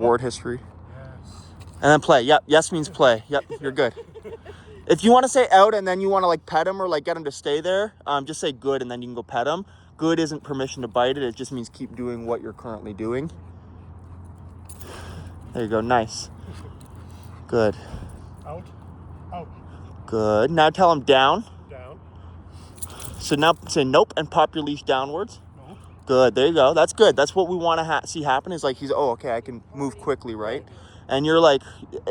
board history. Yes. And then play. Yep. Yes means play. Yep. You're good. If you want to say out and then you want to like pet him or like get him to stay there, just say good and then you can go pet him. Good isn't permission to bite it. It just means keep doing what you're currently doing. There you go. Nice. Good. Out. Out. Good. Now tell him down. Down. So now say nope and pop your leash downwards. No. Good. There you go. That's good. That's what we want to see happen is like he's, oh, okay, I can move quickly, right? And you're like,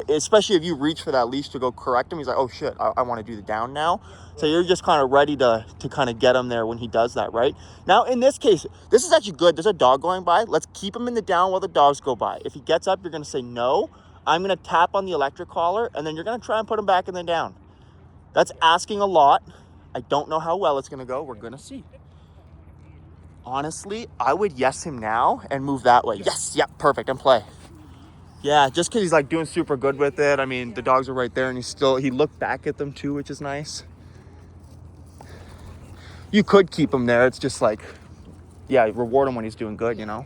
especially if you reach for that leash to go correct him, he's like, oh shit, I want to do the down now. So you're just kind of ready to kind of get him there when he does that, right? Now, in this case, this is actually good. There's a dog going by. Let's keep him in the down while the dogs go by. If he gets up, you're going to say no. I'm going to tap on the electric collar, and then you're going to try and put him back in the down. That's asking a lot. I don't know how well it's going to go. We're going to see. Honestly, I would yes him now and move that way. Yes, yep, perfect, and play. Yeah, just because he's like doing super good with it. I mean, the dogs are right there and he looked back at them too, which is nice. You could keep him there. It's just like, yeah, reward him when he's doing good, you know?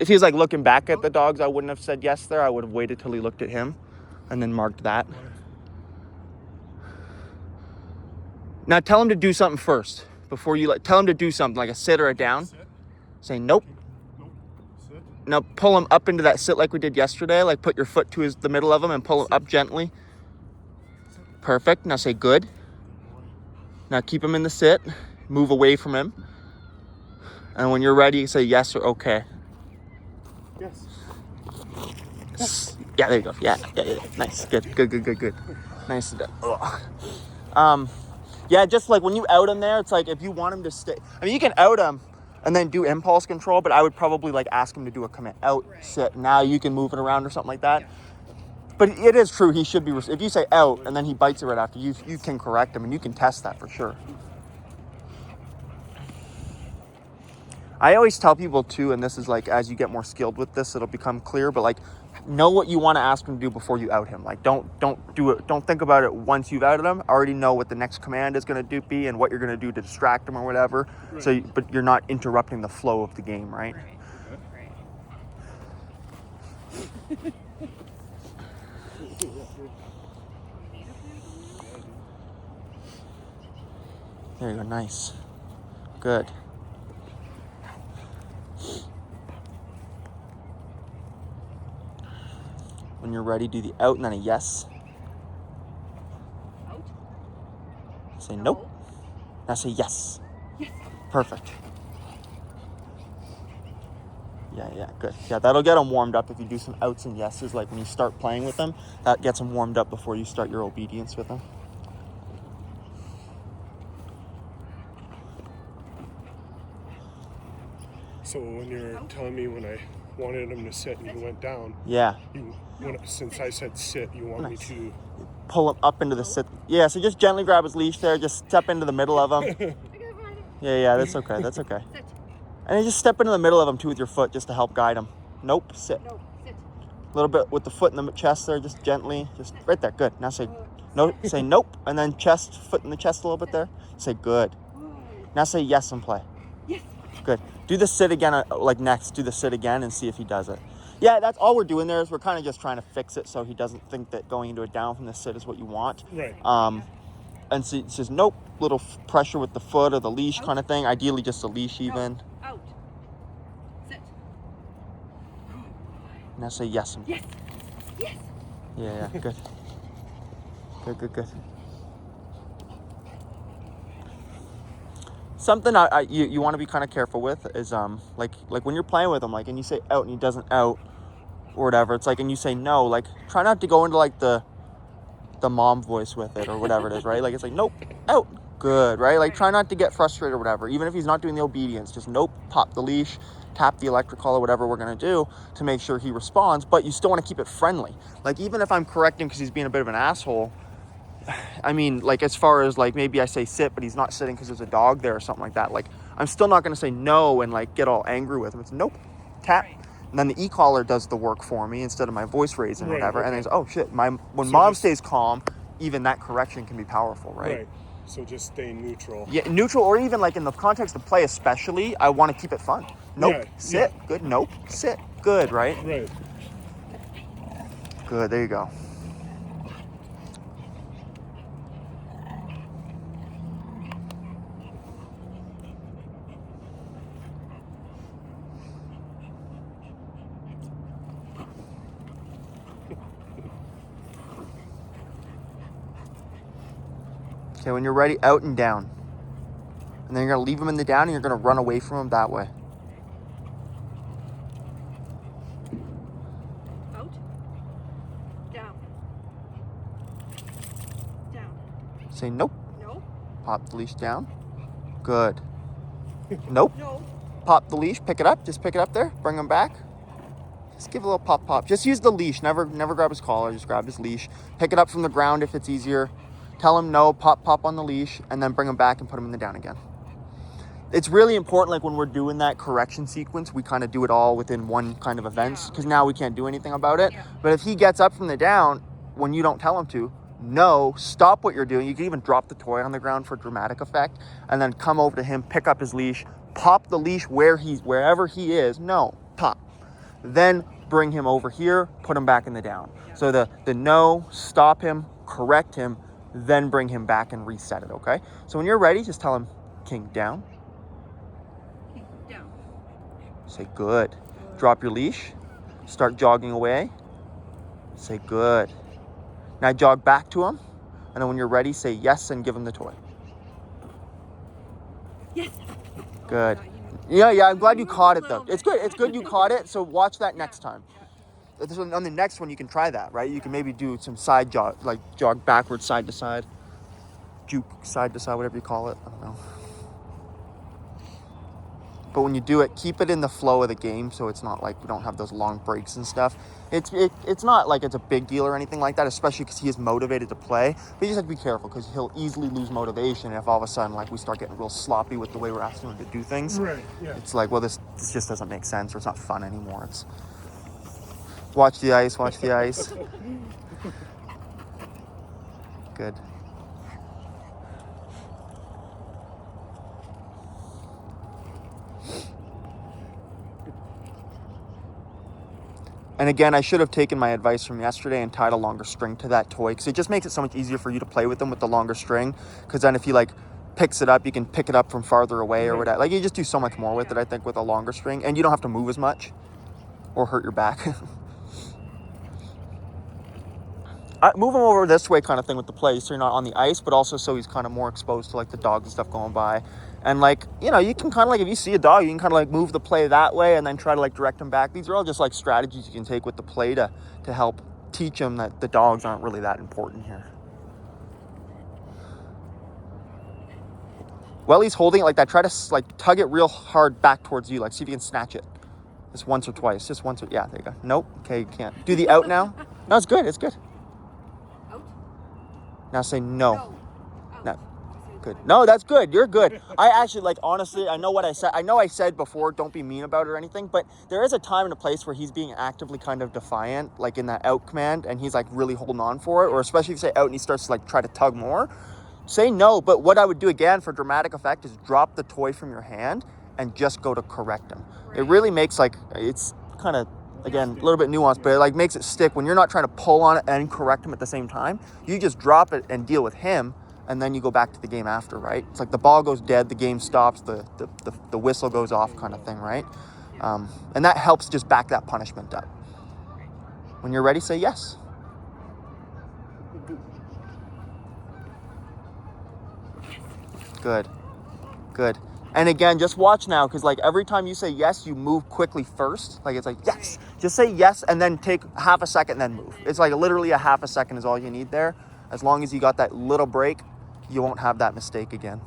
If he's like looking back at the dogs, I wouldn't have said yes there. I would have waited till he looked at him and then marked that. Now tell him to do something first before you tell him to do something like a sit or a down. Say nope. Now pull him up into that sit like we did yesterday. Like put your foot to the middle of him and pull him up gently. Perfect. Now say good. Now keep him in the sit. Move away from him. And when you're ready, say yes or okay. Yes. Yeah, there you go. Yeah. Nice. Good. Nice. Yeah, just like when you out him there, it's like if you want him to stay. I mean, you can out him and then do impulse control, but I would probably like ask him to do a command. Out, sit. Now you can move it around or something like that. But it is true. He should be. If you say out and then he bites it right after, you can correct him and you can test that for sure. I always tell people too, and this is like as you get more skilled with this, it'll become clear. But like, know what you want to ask him to do before you out him. Like, don't do it. Don't think about it once you've outed him. Already know what the next command is going to be and what you're going to do to distract him or whatever. Right. So, but you're not interrupting the flow of the game, right? There you go. Nice. Good. When you're ready, do the out and then a yes. Out. Say nope. Now say yes. Yes. Perfect. Yeah, good. Yeah, that'll get them warmed up if you do some outs and yeses. Like when you start playing with them, that gets them warmed up before you start your obedience with them. So when you're telling me when I wanted him to sit and he went down. Yeah. Since I said sit, you want me to pull him up into the sit. Yeah, so just gently grab his leash there. Just step into the middle of him. Yeah, that's okay. That's okay. Sit. And then just step into the middle of him too with your foot just to help guide him. Nope, sit. No, sit. A little bit with the foot in the chest there, just gently. Just right there. Good. Now say no. Say nope, and then chest, foot in the chest a little bit there. Say good. Now say yes and play. Yes. Good. Do the sit again, like next. Do the sit again and see if he does it. Yeah, that's all we're doing there is we're kind of just trying to fix it so he doesn't think that going into a down from the sit is what you want. Right. And so it says nope, little pressure with the foot or the leash kind of thing. Ideally just a leash even. Out. Sit. Now say yes. Yes. Yes. Yeah, good. Good. Something you want to be kind of careful with is like when you're playing with him, like, and you say out and he doesn't out or whatever, it's like, and you say no, like try not to go into like the mom voice with it or whatever it is, right? Like it's like nope, out, good, right? Like try not to get frustrated or whatever, even if he's not doing the obedience, just nope, pop the leash, tap the electrical or whatever we're gonna do to make sure he responds, but you still want to keep it friendly. Like even if I'm correcting because he's being a bit of an asshole, I mean, like as far as like maybe I say sit, but he's not sitting because there's a dog there or something like that. Like I'm still not going to say no and like get all angry with him. It's nope, tap, and then the e-collar does the work for me instead of my voice raising or whatever. Okay. And then it's, oh shit, when mom stays calm, even that correction can be powerful, right? So just stay neutral. Yeah, neutral, or even like in the context of play especially, I want to keep it fun. Nope. Yeah, Sit. yeah. Good. Nope. Sit. Good, right? Right. Good. There you go. Okay, when you're ready, out and down. And then you're going to leave him in the down and you're going to run away from him that way. Out. Down. Down. Say nope. No. Pop the leash down. Good. Nope. No. Pop the leash. Pick it up. Just pick it up there. Bring him back. Just give a little pop, pop. Just use the leash. Never grab his collar. Just grab his leash. Pick it up from the ground if it's easier. Tell him no. Pop, pop on the leash. And then bring him back and put him in the down again. It's really important, like when we're doing that correction sequence, we kind of do it all within one kind of events, because now we can't do anything about it. Yeah. But if he gets up from the down when you don't tell him to, no, stop what you're doing. You can even drop the toy on the ground for dramatic effect, and then come over to him, pick up his leash, pop the leash wherever he is. No, pop. Then bring him over here, put him back in the down. Yeah. So the no, stop him, correct him, then bring him back and reset it, okay? So when you're ready, just tell him, king down. Down. Say good. Drop your leash. Start jogging away. Say good. Now jog back to him. And then when you're ready, say yes and give him the toy. Yes. Good. Oh, you know. Yeah, I'm glad you Move caught a it though. little It's bit. good. It's good you caught it. So watch that next Yeah. time. On the next one, you can try that, right? You can maybe do some side jog, like jog backwards, side to side. Juke side to side, whatever you call it. I don't know. But when you do it, keep it in the flow of the game, so it's not like we don't have those long breaks and stuff. It's not like it's a big deal or anything like that, especially because he is motivated to play. But you just have to be careful because he'll easily lose motivation if all of a sudden like we start getting real sloppy with the way we're asking him to do things. Right. Yeah. It's like, well, this just doesn't make sense, or it's not fun anymore. It's watch the ice, watch the ice. Good. And again, I should have taken my advice from yesterday and tied a longer string to that toy, because it just makes it so much easier for you to play with them with the longer string. Because then if he like picks it up, you can pick it up from farther away or whatever. Like you just do so much more with it, I think, with a longer string, and you don't have to move as much or hurt your back. Move him over this way kind of thing with the play, so you're not on the ice, but also so he's kind of more exposed to like the dogs and stuff going by. And like, you know, you can kind of like, if you see a dog, you can kind of like move the play that way and then try to like direct him back. These are all just like strategies you can take with the play to help teach him that the dogs aren't really that important here. While he's holding it like that, try to like tug it real hard back towards you. Like see if you can snatch it. Just once or twice. Just once or, yeah, there you go. Nope. Okay, you can't. Do the out now. No, it's good. It's good. Out. Now say no. No. Out. No. Good. No, that's good. You're good. I actually, like, honestly, I know what I said. I know I said before, don't be mean about it or anything, but there is a time and a place where he's being actively kind of defiant, like in that out command, and he's like really holding on for it, or especially if you say out and he starts to like try to tug more, say no. But what I would do again for dramatic effect is drop the toy from your hand and just go to correct him. Right. It really makes like, it's kind of, again, a little bit nuanced, but it like makes it stick when you're not trying to pull on it and correct him at the same time. You just drop it and deal with him, and then you go back to the game after, right? It's like the ball goes dead, the game stops, the whistle goes off kind of thing, right? And that helps just back that punishment up. When you're ready, say yes. Good. Good. And again, just watch now, because like every time you say yes, you move quickly first. Like it's like, yes. Just say yes and then take half a second, then move. It's like literally a half a second is all you need there. As long as you got that little break, you won't have that mistake again.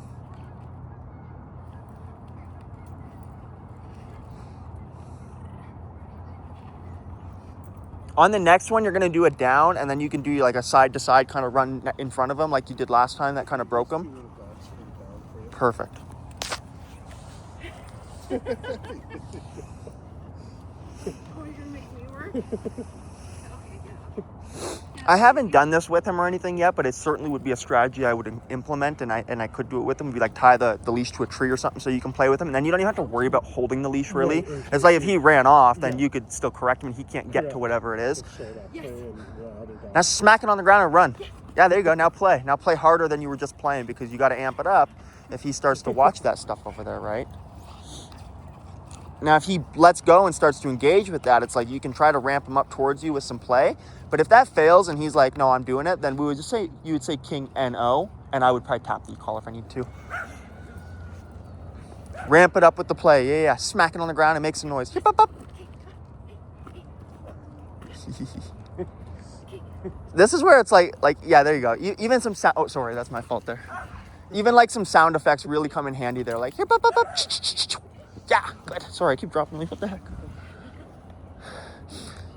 On the next one, you're going to do a down, and then you can do like a side-to-side kind of run in front of him like you did last time. That kind of broke him. Perfect. Oh, you're gonna make me work? Okay, yeah. I haven't done this with him or anything yet, but it certainly would be a strategy I would implement, and I could do it with him. Would be like tie the leash to a tree or something so you can play with him, and then you don't even have to worry about holding the leash really. Right, It's like if he ran off, then Yeah. you could still correct him and he can't get to whatever it is. Show that Yes. play and the other dog. Now smack it on the ground and run. Yeah, there you go. Now play. Now play harder than you were just playing because you got to amp it up if he starts to watch that stuff over there, right? Now, if he lets go and starts to engage with that, it's like you can try to ramp him up towards you with some play. But if that fails and he's like, no, I'm doing it, then we would just say, you would say king NO, and I would probably tap the e-collar if I need to. Ramp it up with the play. Yeah. Smack it on the ground and make some noise. Hip, up, up. This is where it's like, yeah, there you go. Even some sound, oh, sorry, that's my fault there. Even like some sound effects really come in handy there. Like, hip, up, up, up. Yeah, good. Sorry, I keep dropping leaf. What the heck?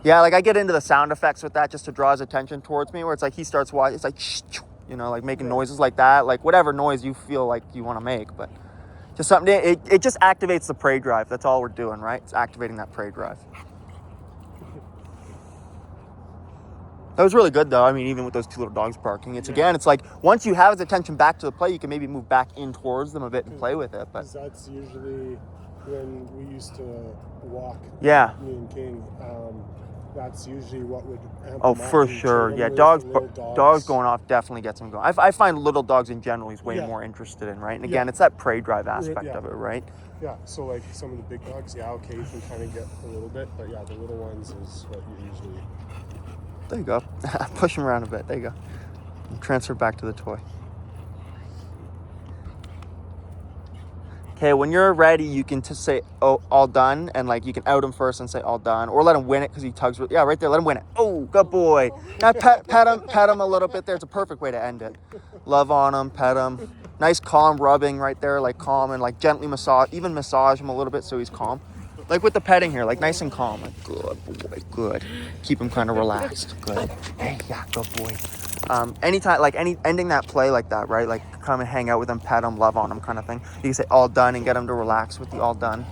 Yeah, like I get into the sound effects with that just to draw his attention towards me, where it's like he starts watching, it's like, you know, like making noises like that, like whatever noise you feel like you want to make, but just something, it just activates the prey drive. That's all we're doing, right? It's activating that prey drive. That was really good, though. I mean, even with those two little dogs barking, again, it's like once you have his attention back to the play, you can maybe move back in towards them a bit and play with it. But that's usually when we used to walk. Yeah. Me and King. That's usually what would. Oh, for sure. Yeah, dogs going off definitely gets him going. I find little dogs in general he's way more interested in, right? And again, it's that prey drive aspect of it, right? Yeah. So like some of the big dogs, okay, you can kind of get a little bit, but yeah, the little ones is what you usually. There you go. Push him around a bit. There you go. And transfer back to the toy. Okay, when you're ready, you can just say, oh, all done. And like you can out him first and say all done. Or let him win it because he tugs. Yeah, right there. Let him win it. Oh, good boy. Now pet him a little bit there. It's a perfect way to end it. Love on him, pet him. Nice calm rubbing right there. Like calm and like gently massage. Even massage him a little bit so he's calm. Like with the petting here, like nice and calm. Like, good boy, good. Keep him kind of relaxed. Good. Hey, yeah, good boy. Anytime, like ending that play like that, right? Like come and hang out with him, pet him, love on him kind of thing. You can say all done and get him to relax with the all done.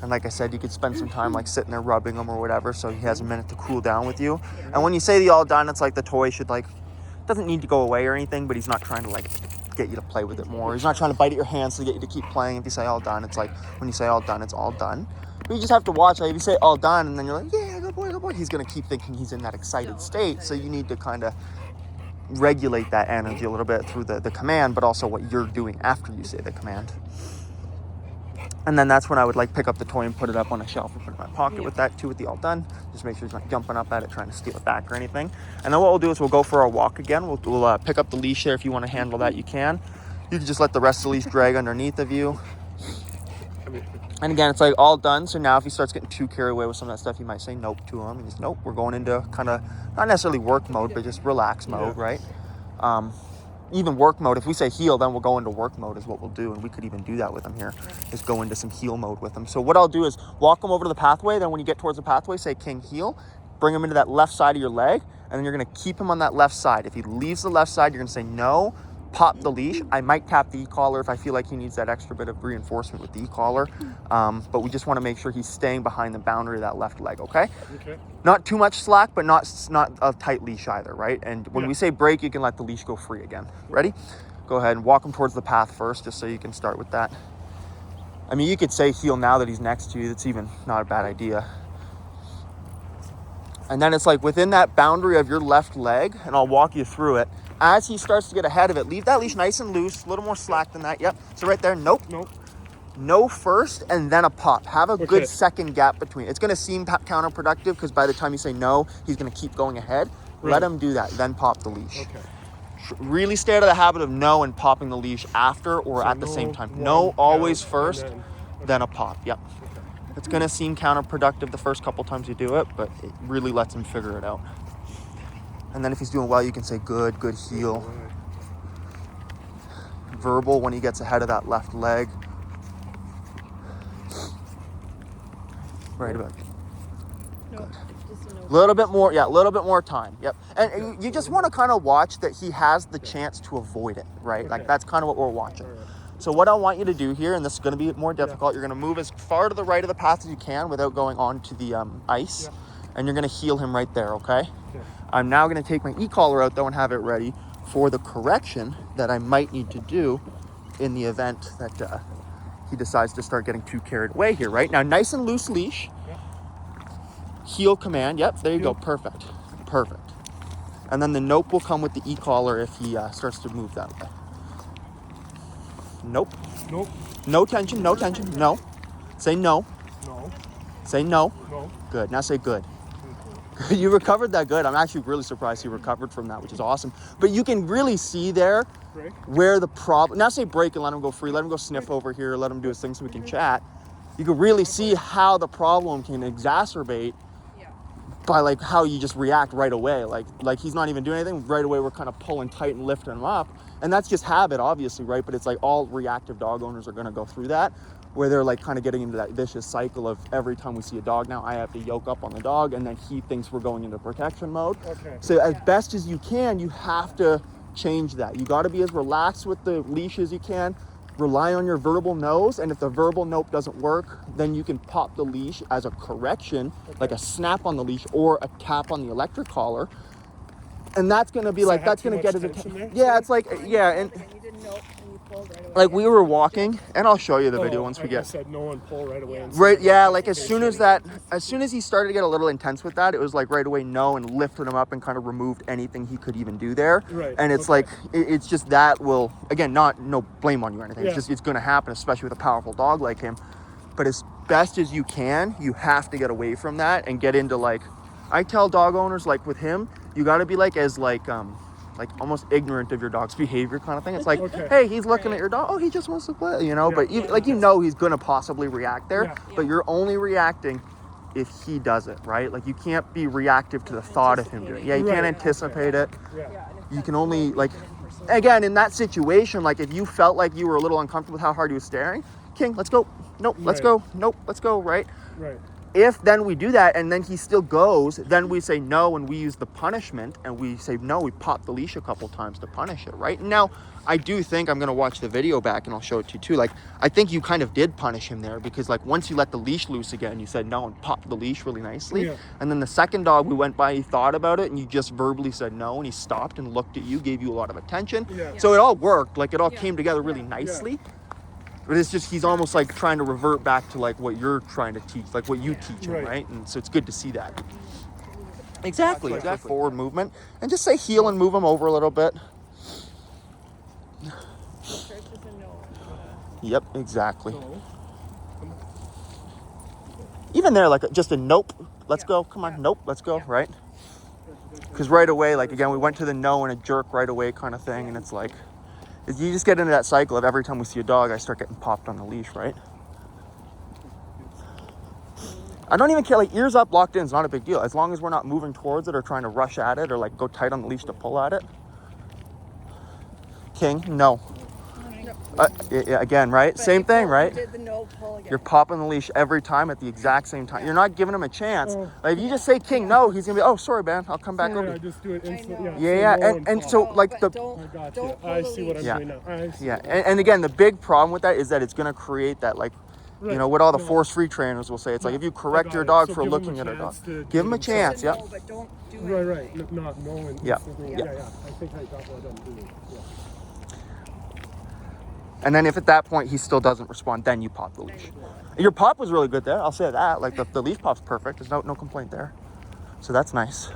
And like I said, you could spend some time like sitting there rubbing him or whatever so he has a minute to cool down with you. And when you say the all done, it's like the toy should like, doesn't need to go away or anything, but he's not trying to like get you to play with it more. He's not trying to bite at your hands to get you to keep playing. If you say all done, it's like when you say all done, it's all done. But you just have to watch. Like if you say all done and then you're like, yeah, good boy, good boy, he's going to keep thinking he's in that excited state. So you need to kind of regulate that energy a little bit through the command, but also what you're doing after you say the command. And then that's when I would like pick up the toy and put it up on a shelf or put it in my pocket with that too, with the all done. Just make sure he's not jumping up at it, trying to steal it back or anything. And then what we'll do is we'll go for our walk again. We'll pick up the leash there. If you want to handle that, you can. You can just let the rest of the leash drag underneath of you. And again, it's like all done. So now if he starts getting too carried away with some of that stuff, you might say nope to him. And just nope, we're going into kind of not necessarily work mode, but just relax mode, right? Even work mode. If we say heal, then we'll go into work mode is what we'll do. And we could even do that with him here, is go into some heal mode with him. So what I'll do is walk him over to the pathway. Then when you get towards the pathway, say king heal, bring him into that left side of your leg. And then you're going to keep him on that left side. If he leaves the left side, you're going to say no. Pop the leash. I might tap the e-collar if I feel like he needs that extra bit of reinforcement with the e-collar. But we just want to make sure he's staying behind the boundary of that left leg, okay? Okay. Not too much slack, but not a tight leash either, right? And when we say break, you can let the leash go free again. Ready? Go ahead and walk him towards the path first, just so you can start with that. I mean, you could say heal now that he's next to you. That's even not a bad idea. And then it's like within that boundary of your left leg, and I'll walk you through it. As he starts to get ahead of it, leave that leash nice and loose, a little more slack than that. Yep. So right there, nope. No first, and then a pop. Have a good second gap between. It's going to seem counterproductive because by the time you say no, he's going to keep going ahead. Right. Let him do that, then pop the leash. Okay. Really stay out of the habit of no and popping the leash after or at the same time. No, always first, then a pop. Yep. Okay. It's going to seem counterproductive the first couple times you do it, but it really lets him figure it out. And then if he's doing well, you can say good heel. Verbal when he gets ahead of that left leg. Right about it. Good. A little bit more time. Yep. And you just want to kind of watch that he has the chance to avoid it, right? Okay. Like that's kind of what we're watching. So what I want you to do here, and this is going to be more difficult, you're going to move as far to the right of the path as you can without going onto the ice. and you're gonna heel him right there, okay? Okay. I'm now gonna take my e-collar out though and have it ready for the correction that I might need to do in the event that he decides to start getting too carried away here, right? Now, nice and loose leash. Yeah. Heel command, yep, there you go, Heel. perfect. And then the nope will come with the e-collar if he starts to move that way. Nope. Nope. No tension, no tension, no. Say no. No. Say no. No. Good, now say good. You recovered that good. I'm actually really surprised you recovered from that, which is awesome. But you can really see there Break. where the problem, now say break and let him go free, let him go sniff over here, let him do his thing so we can chat. You can really see how the problem can exacerbate Yeah. by like how you just react right away. Like he's not even doing anything. Right away, we're kind of pulling tight and lifting him up. And that's just habit, obviously, right? But it's like all reactive dog owners are gonna go through that, where they're like kind of getting into that vicious cycle of every time we see a dog now, I have to yoke up on the dog, and then he thinks we're going into protection mode. Okay. So as best as you can, you have to change that. You got to be as relaxed with the leash as you can. Rely on your verbal nose, and if the verbal nope doesn't work, then you can pop the leash as a correction, like a snap on the leash or a tap on the electric collar. And that's going to be So I like, had that's too going to much get his tension attention. there? Yeah, it's like, yeah, and And you didn't know, and you pulled right away. like we were walking, and I'll show you the video Oh, once we I get. said no and pull right away. and Right, say yeah, like as modification. soon as he started to get a little intense with that, it was like right away no, and lifted him up and kind of removed anything he could even do there. Right, And it's okay. like, it's just that will, again, no blame on you or anything. Yeah. It's just, it's going to happen, especially with a powerful dog like him. But as best as you can, you have to get away from that and get into like, I tell dog owners, like with him, you got to be like as like almost ignorant of your dog's behavior kind of thing. It's like, Okay. hey, he's looking at your dog. Oh, he just wants to play, you know. Yeah. But you know he's gonna possibly react there. Yeah. But you're only reacting if he does it, right? Like you can't be reactive to the thought of him doing it. Yeah, you can't Right. anticipate it. Yeah. Yeah, and if You that's can only the like, goal, you get in for again, in that situation, like if you felt like you were a little uncomfortable with how hard he was staring, King, let's go. Nope, let's Right. go. Nope, let's go. Right. Right. If then we do that and then he still goes, then we say no and we use the punishment and we say no, we pop the leash a couple times to punish it, right? Now, I do think I'm going to watch the video back and I'll show it to you too. Like, I think you kind of did punish him there because like once you let the leash loose again, you said no and popped the leash really nicely. Yeah. And then the second dog we went by, he thought about it and you just verbally said no and he stopped and looked at you, gave you a lot of attention. Yeah. So it all worked. Like it all Yeah. came together really nicely. But it's just, he's almost like trying to revert back to like what you're trying to teach, like what you teach him, Right. right? And so it's good to see that. Exactly, that forward movement. And just say heel and move him over a little bit. First is a no. Yep, exactly. No. Even there, like just a nope, let's Yeah. go, come on, Yeah. nope, let's go, Yeah. right? Because right away, like again, we went to the no and a jerk right away kind of thing. And it's like, you just get into that cycle of every time we see a dog, I start getting popped on the leash, right? I don't even care, like ears up, locked in is not a big deal. As long as we're not moving towards it or trying to rush at it or like go tight on the leash to pull at it. King, no. Yeah, again, right? But Same you thing, pulled- right? You did the no pull again. You're popping the leash every time at the exact same time. You're not giving him a chance. Oh. Like if you just say King, no, he's gonna be, oh, sorry, man, I'll come back Yeah, over. I just do it instantly. know. Yeah, say yeah, no and pop. so No, like but the don't, I got don't you. pull I the see what I'm leash. Yeah. doing now. I see. yeah, and again, the big problem with that is that it's gonna create that like, you Right. know, what all the No. force-free trainers will say. It's like if you I correct got your it. dog So for give 'em looking a at a dog, chance to give him a do chance. No, Yep. but don't do Right, anything. right. Not knowing. Yeah. instantly. Yeah. Yeah, yeah. I think I got what I'm doing. Yeah. And then if at that point he still doesn't respond, then you pop the Then leash. you pull it. Your pop was really good there. I'll say that. Like the leash pop's perfect. There's no complaint there. So that's nice.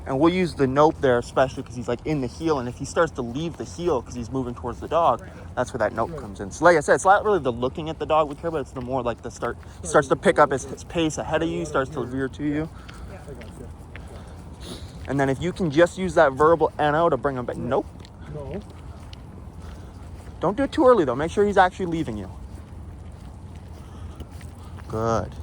And we'll use the nope there, especially because he's like in the heel. And if he starts to leave the heel because he's moving towards the dog, that's where that nope comes in. So like I said, it's not really the looking at the dog we care about. It's the more like the starts to pick up his pace ahead of you, starts to veer to you. I got you. And then if you can just use that verbal NO to bring him back. Nope. No. Don't do it too early though. Make sure he's actually leaving you. Good.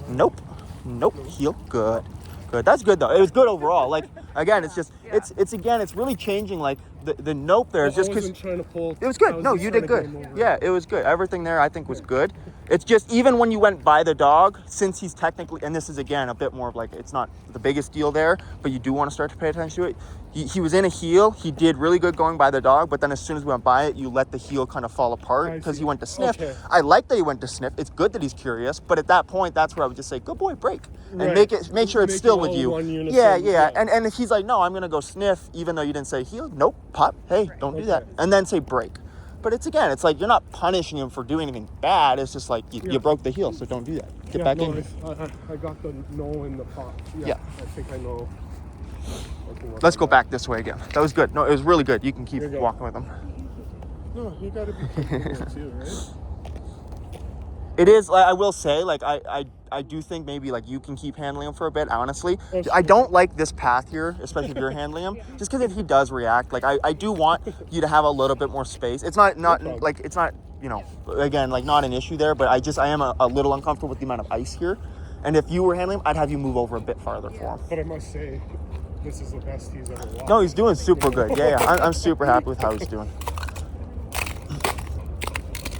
Nope. Nope. Heel. Good. Good. That's good though. It was good overall. Like again, it's just it's again, it's really changing. Like the nope there is just I because wasn't trying to pull. it was good. I No, just you trying did to get good. him over. Yeah, it was good. Everything there I think was good. It's just even when you went by the dog, since he's technically, and this is again a bit more of like, it's not the biggest deal there, but you do want to start to pay attention to it. He was in a heel. He did really good going by the dog, but then as soon as we went by it, you let the heel kind of fall apart because he went to sniff. Okay. I like that he went to sniff. It's good that he's curious, but at that point, that's where I would just say, good boy, break. And Right. make sure it's Make still it with all you. one unison, Yeah. yeah. And if he's like, no, I'm going to go sniff, even though you didn't say heel, nope, pop, hey, don't do that. Okay. And then say break. But it's like you're not punishing him for doing anything bad. It's just like you broke the heel, so don't do that. Get back in. I got the no in the pop. Yeah. I think I know. Let's go back this way again. That was good. No, it was really good. You can keep Here you go. walking with him. No, you got to be careful too, right? It is. I will say, like I do think maybe like you can keep handling him for a bit. Honestly, I don't like this path here, especially if you're handling him. Just because if he does react, like I do want you to have a little bit more space. It's not like it's not again like not an issue there, but I am a little uncomfortable with the amount of ice here. And if you were handling him, I'd have you move over a bit farther for him. But I must say, this is the best he's ever walked. No, he's doing super good. Yeah. I'm super happy with how he's doing.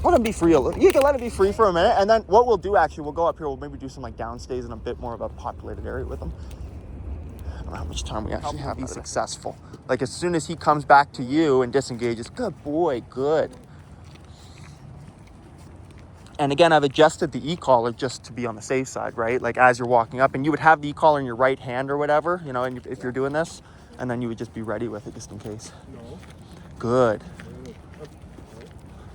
Let him be free a little. You can let him be free for a minute, and then what we'll do actually, we'll go up here. We'll maybe do some like downstays in a bit more of a populated area with him. I don't know how much time we actually have to be successful. Like as soon as he comes back to you and disengages, good boy, good. And again, I've adjusted the e-collar just to be on the safe side, right? Like as you're walking up, and you would have the e-collar in your right hand or whatever, and if you're doing this, and then you would just be ready with it just in case. No. Good.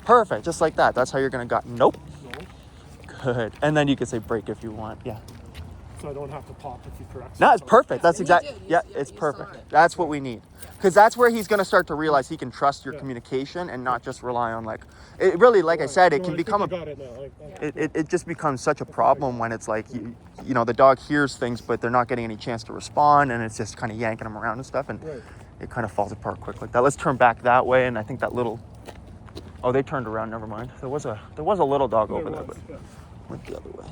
Perfect, just like that. That's how you're gonna go. Nope. No. Good. And then you can say break if you want. Yeah. So I don't have to pop if you correct. No, it's perfect. That's you exact. did. Yeah, You it's saw perfect. it. That's what we need. Because that's where he's gonna start to realize he can trust your communication and not just rely on like. It really, like I said, it can become a. Got it now. It just becomes such a problem when it's like the dog hears things but they're not getting any chance to respond, and it's just kind of yanking them around and stuff, and it kind of falls apart quick like that. Let's turn back that way, and I think that little. Oh, they turned around. Never mind. There was a little dog over there, but went the other way.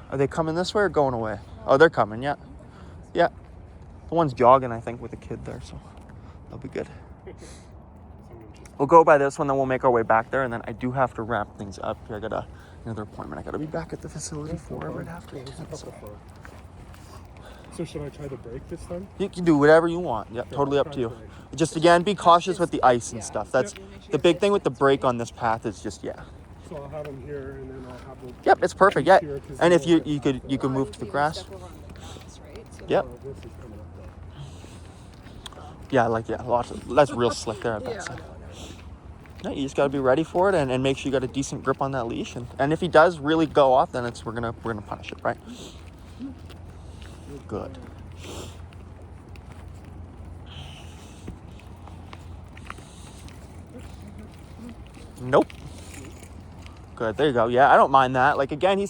Are they coming this way or going away? Oh, they're coming. Yeah. The one's jogging, I think, with a kid there, so that'll be good. We'll go by this one, then we'll make our way back there, and then I do have to wrap things up here. I got another appointment. I got to be back at the facility for right after 10. So should I try to break this time? You can do whatever you want. Yep, totally up to you. Just again, be cautious with the ice and stuff. That's the big thing with the brake on this path is just So I'll have them here, and then I'll have them. Yep, it's perfect. Yeah, here 'cause and if they'll- you could move to the grass. Step over on the grass, right? So Yep. Oh, this is coming up though. Lots of that's real slick there. I bet. So. No, you just got to be ready for it and make sure you got a decent grip on that leash. And if he does really go off, then we're gonna punish it, right? Good. Nope. Good. There you go. Yeah, I don't mind that. Like again,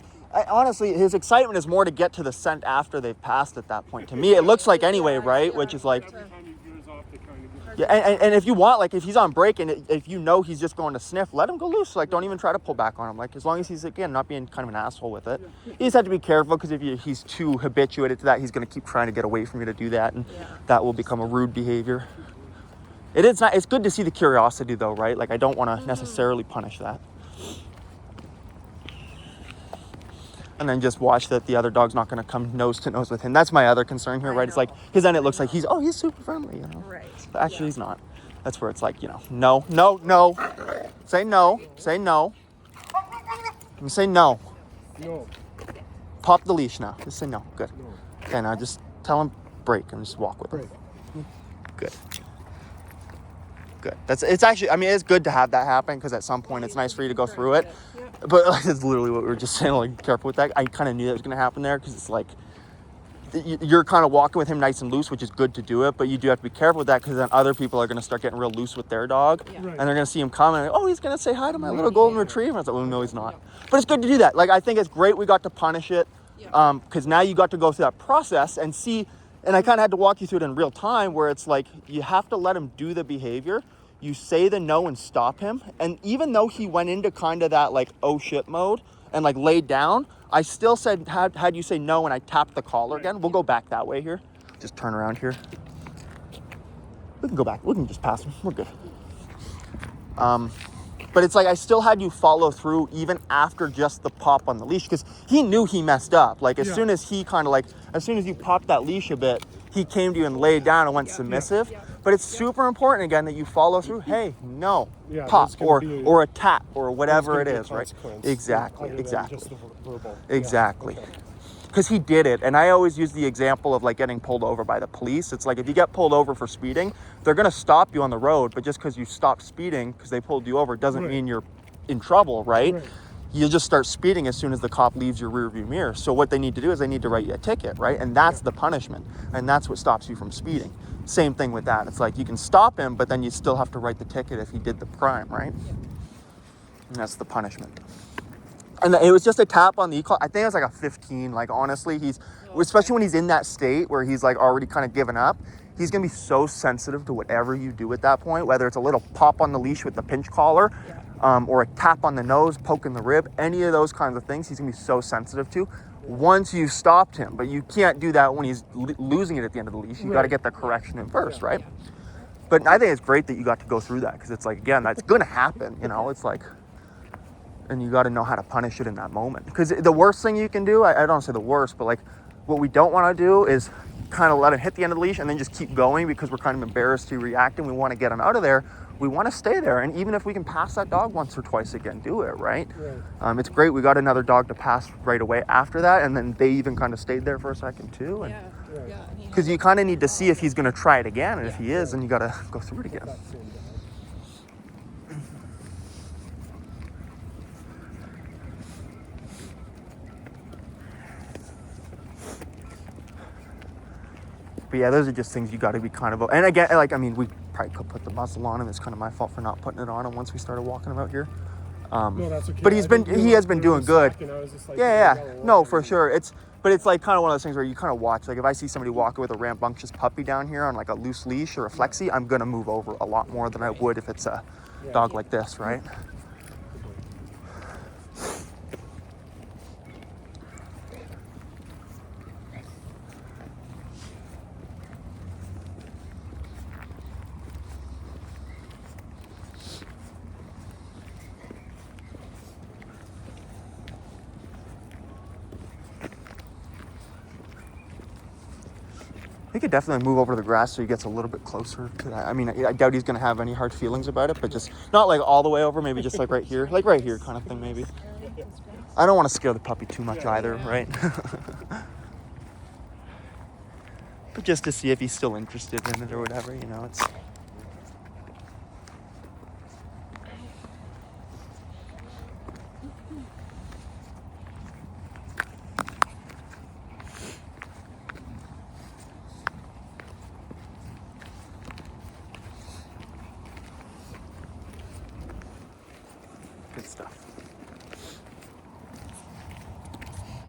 honestly, his excitement is more to get to the scent after they've passed at that point. To me, it looks like anyway, right? Which is like. Every time he veers off, they kind of get. Yeah, and if you want, like, if he's on break and if he's just going to sniff, let him go loose. Like, don't even try to pull back on him. Like, as long as he's, again, not being kind of an asshole with it. You just have to be careful because if he's too habituated to that, he's going to keep trying to get away from you to do that, and that will become a rude behavior. It's good to see the curiosity, though, right? Like, I don't want to necessarily punish that. And then just watch that the other dog's not going to come nose to nose with him. That's my other concern here, right? It's like, because then it looks like he's super friendly, Right. But actually, he's not. That's where it's like, no. Say no. Say no. You say no. No. Pop the leash now. Just say no. Good. No. Okay, now just tell him break and just walk with him. Good. It's actually, it's good to have that happen because at some point it's nice for you to go through it. But it's literally what we were just saying, like, careful with that. I kind of knew that was going to happen there because it's like, you're kind of walking with him nice and loose, which is good to do it, but you do have to be careful with that because then other people are going to start getting real loose with their dog, and they're going to see him coming, and oh, he's going to say hi to my little golden retriever. I was like, well, no, he's not. But it's good to do that. Like, I think it's great we got to punish it because now you got to go through that process and see, and I kind of had to walk you through it in real time where it's like, you have to let him do the behavior. You say the no and stop him. And even though he went into kind of that like, oh shit mode, and like laid down, I still said, had you say no, and I tapped the collar again. We'll go back that way here. Just turn around here. We can go back. We can just pass him. We're good. But it's like I still had you follow through even after just the pop on the leash, because he knew he messed up. Like as soon as he kind of like, as soon as you popped that leash a bit, he came to you and laid down and went submissive. But it's super important again that you follow through. Hey, no, pop or a tap or whatever it is, right? Exactly. Just the verbal. Exactly. Yeah, okay. Because he did it. And I always use the example of like getting pulled over by the police. It's like if you get pulled over for speeding, they're going to stop you on the road. But just because you stopped speeding because they pulled you over doesn't mean you're in trouble, right? You'll just start speeding as soon as the cop leaves your rearview mirror. So what they need to do is they need to write you a ticket, right? And that's the punishment. And that's what stops you from speeding. Same thing with that. It's like you can stop him, but then you still have to write the ticket if he did the crime, right? And that's the punishment. And it was just a tap on the e-clock. I think it was like a 15. Like, honestly, especially when he's in that state where he's like already kind of given up, he's going to be so sensitive to whatever you do at that point, whether it's a little pop on the leash with the pinch collar, or a tap on the nose, poke in the rib, any of those kinds of things, he's going to be so sensitive to once you've stopped him. But you can't do that when he's losing it at the end of the leash. You got to get the correction in first, right? But I think it's great that you got to go through that, because it's like, again, that's going to happen, you know? It's like... And you got to know how to punish it in that moment. Because the worst thing you can do, I don't say the worst, but like what we don't want to do is kind of let it hit the end of the leash and then just keep going because we're kind of embarrassed to react and we want to get him out of there. We want to stay there. And even if we can pass that dog once or twice again, do it, right? It's great. We got another dog to pass right away after that. And then they even kind of stayed there for a second too. Because you kind of need to see if he's going to try it again. And if he is, then you got to go through it again. But yeah, those are just things you got to be kind of... And again, like, I mean, we probably could put the muzzle on him. It's kind of my fault for not putting it on him once we started walking him out here. No, that's okay. But he has been doing good. No, for sure. But it's like kind of one of those things where you kind of watch. Like if I see somebody walking with a rambunctious puppy down here on like a loose leash or a flexi, I'm going to move over a lot more than I would if it's a dog like this, right? He could definitely move over to the grass so he gets a little bit closer to that. I mean, I doubt he's going to have any hard feelings about it, but just not like all the way over, maybe just like right here kind of thing, maybe. I don't want to scare the puppy too much either, right? But just to see if he's still interested in it or whatever, you know, it's...